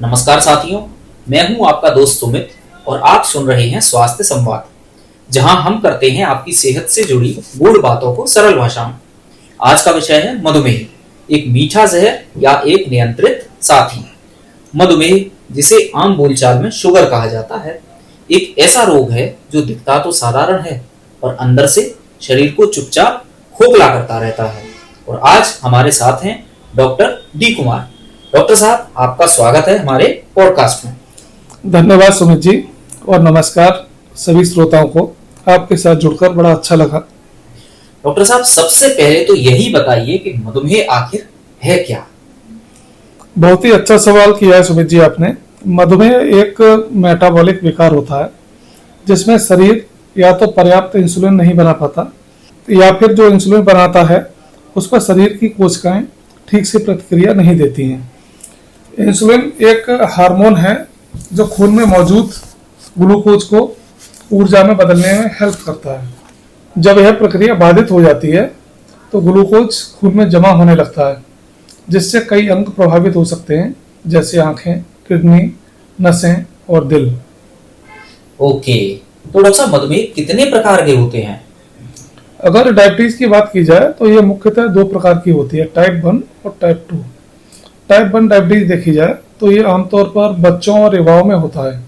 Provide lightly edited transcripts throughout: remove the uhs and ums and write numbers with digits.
नमस्कार साथियों, मैं हूं आपका दोस्त सुमित और आप सुन रहे हैं स्वास्थ्य संवाद, जहां हम करते हैं आपकी सेहत से जुड़ी गूढ़ बातों को सरल भाषा में। आज का विषय है मधुमेह, एक मीठा जहर या एक नियंत्रित साथी। मधुमेह, जिसे आम बोलचाल में शुगर कहा जाता है, एक ऐसा रोग है जो दिखता तो साधारण है और अंदर से शरीर को चुपचाप खोखला करता रहता है। और आज हमारे साथ हैं डॉक्टर डी कुमार। डॉक्टर साहब, आपका स्वागत है हमारे पॉडकास्ट में। धन्यवाद सुमित जी और नमस्कार सभी श्रोताओं को। आपके साथ जुड़कर बड़ा अच्छा लगा। डॉक्टर साहब, सबसे पहले तो यही बताइए कि मधुमेह आखिर है क्या? बहुत ही अच्छा सवाल किया है सुमित जी आपने। मधुमेह एक मेटाबॉलिक विकार होता है जिसमें शरीर या तो पर्याप्त इंसुलिन नहीं बना पाता या फिर जो इंसुलिन बनाता है उस पर शरीर की कोशिकाएं ठीक से प्रतिक्रिया नहीं देती हैं। इंसुलिन एक हार्मोन है जो खून में मौजूद ग्लूकोज को ऊर्जा में बदलने में हेल्प करता है। जब यह प्रक्रिया बाधित हो जाती है तो ग्लूकोज खून में जमा होने लगता है, जिससे कई अंग प्रभावित हो सकते हैं, जैसे आंखें, किडनी, नसें और दिल। ओके, तो डॉक्टर साहब, मधुमेह कितने प्रकार के होते हैं? अगर डायबिटीज की बात की जाए तो ये मुख्यतः दो प्रकार की होती है, टाइप 1 और टाइप 2। टाइप 1 डायबिटीज देखी जाए तो ये आमतौर पर बच्चों और युवाओं में होता है।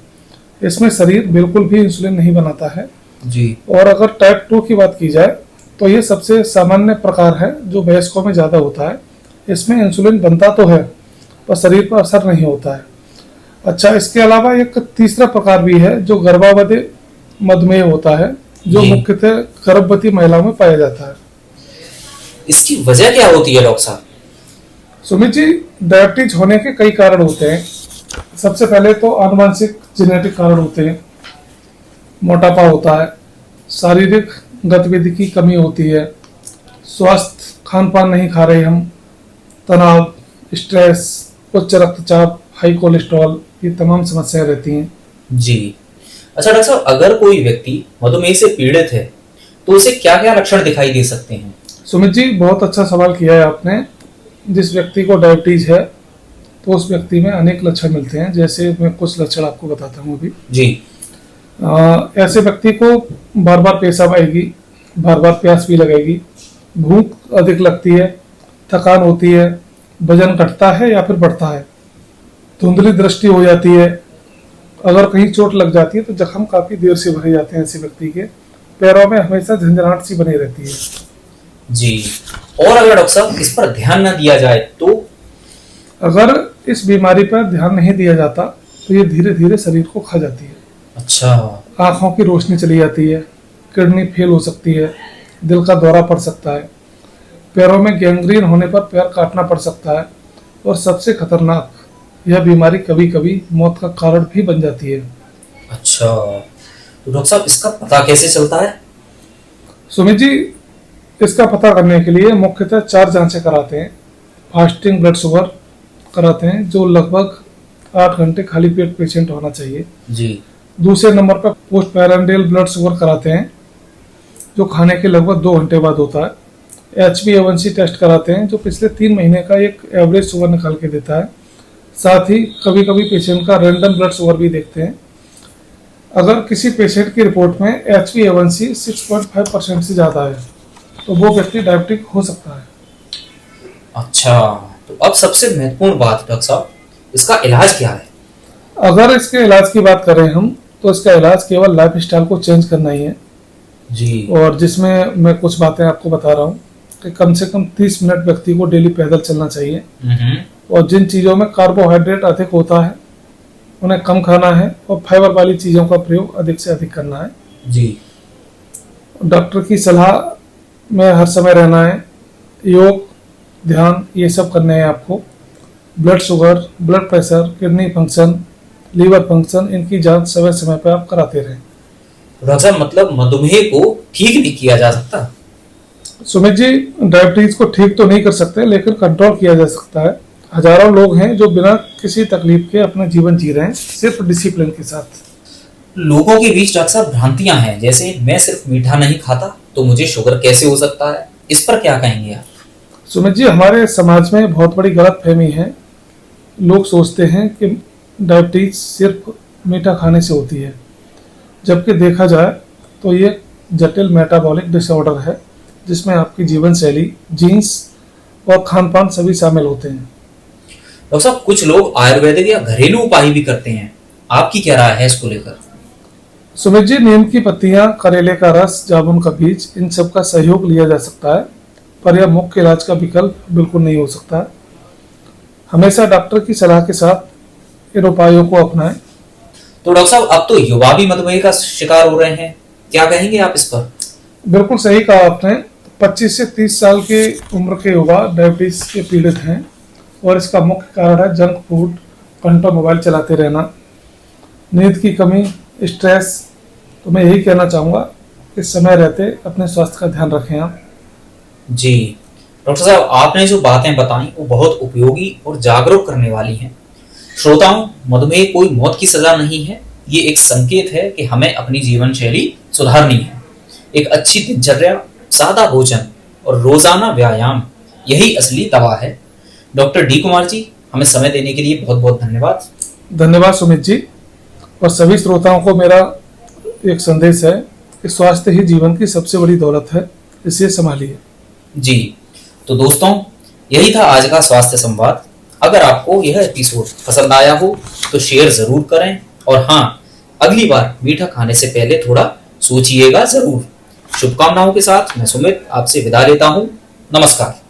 इसमें शरीर बिल्कुल भी इंसुलिन नहीं बनाता है जी। और अगर टाइप 2 की बात की जाए तो ये सबसे सामान्य प्रकार है जो वयस्कों में ज़्यादा होता है। इसमें इंसुलिन बनता तो है पर शरीर पर असर नहीं होता है। अच्छा, इसके अलावा एक तीसरा प्रकार भी है जो गर्भावधि मधुमेह होता है, जो मुख्यतः गर्भवती महिलाओं में पाया जाता है। इसकी वजह क्या होती है डॉक्टर साहब? सुमित जी, डायबिटीज होने के कई कारण होते हैं। सबसे पहले तो आनुवंशिक जेनेटिक कारण होते हैं। मोटापा होता है, शारीरिक गतिविधि की कमी होती है, स्वास्थ्य खान पान नहीं खा रहे हम, तनाव, स्ट्रेस, उच्च रक्तचाप, हाई कोलेस्ट्रॉल, ये तमाम समस्याएं रहती हैं। जी। अच्छा डॉक्टर साहब, अगर कोई व्यक्ति मधुमेह से पीड़ित है तो उसे क्या क्या लक्षण दिखाई दे सकते हैं? सुमित जी, बहुत अच्छा सवाल किया है आपने। जिस व्यक्ति को डायबिटीज है तो उस व्यक्ति में अनेक लक्षण मिलते हैं। जैसे मैं कुछ लक्षण आपको बताता हूँ अभी जी। ऐसे व्यक्ति को बार बार पेशाब आएगी, बार बार प्यास भी लगेगी, भूख अधिक लगती है, थकान होती है, वजन घटता है या फिर बढ़ता है, धुंधली दृष्टि हो जाती है। अगर कहीं चोट लग जाती है तो जख्म काफी देर से भरे जाते हैं। ऐसे व्यक्ति के पैरों में हमेशा झंझनाहट सी बनी रहती है। जी। और अगर डॉक्टर साहब इस पर ध्यान न दिया जाए तो? अगर इस बीमारी पर ध्यान नहीं दिया जाता तो ये धीरे धीरे शरीर को खा जाती है। अच्छा। आंखों की रोशनी चली जाती है, किडनी फेल हो सकती है, दिल का दौरा पड़ सकता है, पैरों में गैंग्रीन होने पर पैर काटना पड़ सकता है और सबसे खतरनाक, यह बीमारी कभी कभी मौत का कारण भी बन जाती है। अच्छा, तो डॉक्टर साहब इसका पता कैसे चलता है? सुमित जी, इसका पता करने के लिए मुख्यतः 4 जांचें कराते हैं। फास्टिंग ब्लड शुगर कराते हैं, जो लगभग 8 घंटे खाली पेट पेशेंट होना चाहिए। जी। दूसरे नंबर पर पोस्ट पैरेंडियल ब्लड शुगर कराते हैं, जो खाने के लगभग 2 घंटे बाद होता है। HbA1c टेस्ट कराते हैं, जो पिछले 3 महीने का एक एवरेज शुगर निकाल के देता है। साथ ही कभी कभी पेशेंट का रैंडम ब्लड शुगर भी देखते हैं। अगर किसी पेशेंट की रिपोर्ट में HbA1c 6.5% से ज़्यादा है तो वो व्यक्ति डायबिटिक हो सकता है। अच्छा, तो अब सबसे महत्वपूर्ण बात डॉक्टर साहब, इसका इलाज क्या है? अगर इसके इलाज की बात करें हम तो इसका इलाज केवल लाइफ स्टाइल को चेंज करना ही है। जी। और जिसमें मैं कुछ बातें आपको बता रहा हूँ कि कम से कम 30 मिनट व्यक्ति को डेली पैदल चलना चाहिए और जिन चीज़ों में कार्बोहाइड्रेट अधिक होता है उन्हें कम खाना है और फाइबर वाली चीज़ों का प्रयोग अधिक से अधिक करना है। जी। डॉक्टर की सलाह में हर समय रहना है। योग, ध्यान, ये सब करने हैं आपको। Blood sugar, blood pressure, kidney function, liver function, इनकी जांच समय समय पर आप कराते रहें। डॉक्टर साहब, मतलब मधुमेह को ठीक नहीं किया जा सकता? सुमित जी, डायबिटीज को ठीक तो नहीं कर सकते लेकिन कंट्रोल किया जा सकता है। हजारों लोग हैं जो बिना किसी तकलीफ के अपना जीवन जी रहे हैं, सिर्फ डिसिप्लिन के साथ। लोगों के बीच डॉक्टर साहब भ्रांतियां हैं, जैसे मैं सिर्फ मीठा नहीं खाता तो मुझे शुगर कैसे हो सकता है, इस पर क्या कहेंगे आप? सुमित जी, हमारे समाज में बहुत बड़ी गलतफहमी है। लोग सोचते हैं कि डायबिटीज सिर्फ मीठा खाने से होती है, जबकि देखा जाए तो ये जटिल मेटाबॉलिक डिसऑर्डर है जिसमें आपकी जीवन शैली, जीन्स और खान पान सभी शामिल होते हैं। डॉक्टर साहब, कुछ लोग आयुर्वेदिक या घरेलू उपाय भी करते हैं, आपकी क्या राय है इसको लेकर? सुमित जी, नीम की पत्तियां, करेले का रस, जामुन का बीज, इन सब का सहयोग लिया जा सकता है, पर यह मुख्य इलाज का विकल्प बिल्कुल नहीं हो सकता है। हमेशा डॉक्टर की सलाह के साथ इन उपायों को अपनाएं। तो डॉक्टर साहब, अब तो युवा भी मधुमेह का शिकार हो रहे हैं, क्या कहेंगे आप इस पर? बिल्कुल सही कहा आपने। 25 से 30 साल की उम्र के युवा डायबिटीज के पीड़ित हैं और इसका मुख्य कारण है जंक फूड, घंटों मोबाइल चलाते रहना, नींद की कमी, स्ट्रेस। तो मैं यही कहना चाहूँगा, इस समय रहते अपने स्वास्थ्य का ध्यान रखें आप। जी डॉक्टर साहब, आपने जो बातें बताई वो बहुत उपयोगी और जागरूक करने वाली हैं। श्रोताओं, मधुमेह कोई मौत की सजा नहीं है, ये एक संकेत है कि हमें अपनी जीवन शैली सुधारनी है। एक अच्छी दिनचर्या, सादा भोजन और रोजाना व्यायाम, यही असली दवा है। डॉक्टर डी कुमार जी, हमें समय देने के लिए बहुत बहुत धन्यवाद। धन्यवाद सुमित जी। और सभी श्रोताओं को मेरा एक संदेश है कि स्वास्थ्य ही जीवन की सबसे बड़ी दौलत है, इसे संभालिए। जी, तो दोस्तों, यही था आज का स्वास्थ्य संवाद। अगर आपको यह एपिसोड पसंद आया हो तो शेयर जरूर करें, और हाँ, अगली बार मीठा खाने से पहले थोड़ा सोचिएगा जरूर। शुभकामनाओं के साथ मैं सुमित आपसे विदा लेता हूँ। नमस्कार।